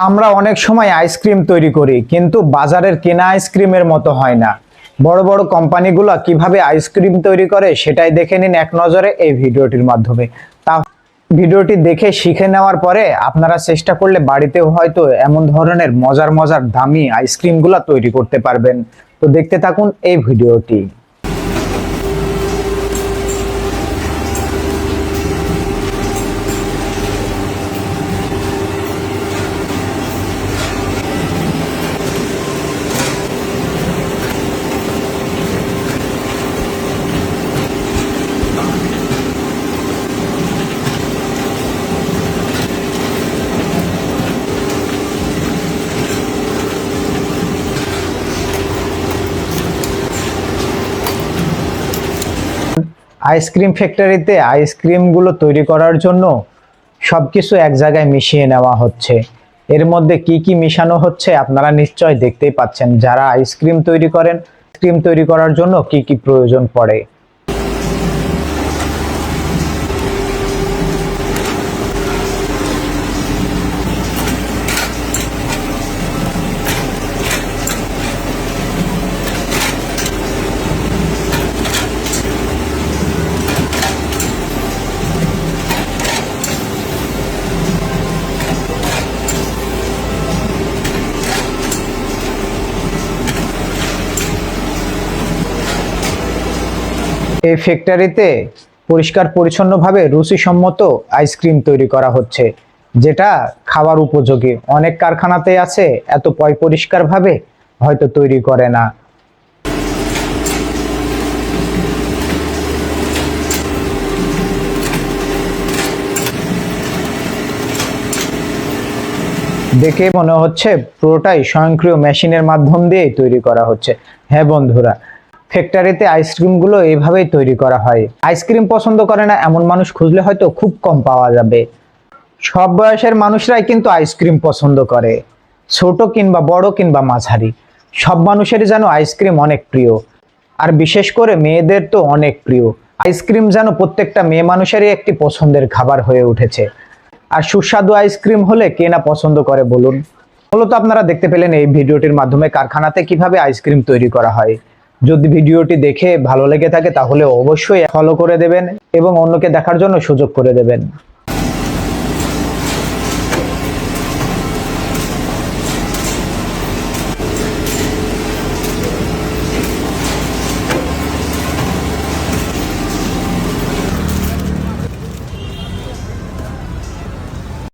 আমরা অনেক সময় আইসক্রিম তৈরি করি, কিন্তু বাজারের কেনা আইসক্রিমের মতো হয় না। বড় বড় কোম্পানিগুলো কিভাবে আইসক্রিম তৈরি করে সেটাই দেখে নিন এক নজরে এই ভিডিওটির মাধ্যমে। তা ভিডিওটি দেখে শিখে নেওয়ার পরে আপনারা চেষ্টা করলে বাড়িতেও হয়তো এমন ধরনের মজার মজার দামি আইসক্রিমগুলো তৈরি করতে পারবেন। তো দেখতে থাকুন এই ভিডিওটি। আইসক্রিম ফ্যাক্টরিতে আইসক্রিমগুলো তৈরি করার জন্য সবকিছু এক জায়গায় মিশিয়ে নেওয়া হচ্ছে। এর মধ্যে কি কি মিশানো হচ্ছে আপনারা নিশ্চয় দেখতেই পাচ্ছেন। যারা আইসক্রিম তৈরি করেন, আইসক্রিম তৈরি করার জন্য কি কি প্রয়োজন পড়ে। এই ফ্যাক্টরিতে পরিষ্কার পরিচ্ছন্নভাবে রুচিসম্মত আইসক্রিম তৈরি করা হচ্ছে, যেটা খাবার উপযোগী। অনেক কারখানাতে আছে এত পরিষ্কারভাবে হয়তো তৈরি করে না। দেখে মনে হচ্ছে পুরোটাই স্বয়ংক্রিয় মেশিনের মাধ্যম দিয়ে তৈরি করা হচ্ছে। হ্যাঁ বন্ধুরা, ফ্যাক্টরিতে আইসক্রিমগুলো এইভাবেই তৈরি করা হয়। আইসক্রিম পছন্দ করে না এমন মানুষ খুঁজলে হয়তো খুব কম পাওয়া যাবে। সব বয়সের মানুষরাই কিন্তু আইসক্রিম পছন্দ করে, ছোট কিংবা বড় কিংবা মাঝারি। সব মানুষেরই যেন আইসক্রিম অনেক প্রিয়, আর বিশেষ করে মেয়েদের তো অনেক প্রিয়। আইসক্রিম যেন প্রত্যেকটা মেয়ে মানুষেরই একটি পছন্দের খাবার হয়ে উঠেছে। আর সুস্বাদু আইসক্রিম হলে কে না পছন্দ করে বলুন। মূলত আপনারা দেখতে পেলেন এই ভিডিওটির মাধ্যমে কারখানাতে কিভাবে আইসক্রিম তৈরি করা হয়। যদি ভিডিওটি দেখে ভালো লেগে থাকে তাহলে অবশ্যই ফলো করে দেবেন এবং অন্যকে দেখার জন্য সুযোগ করে দেবেন।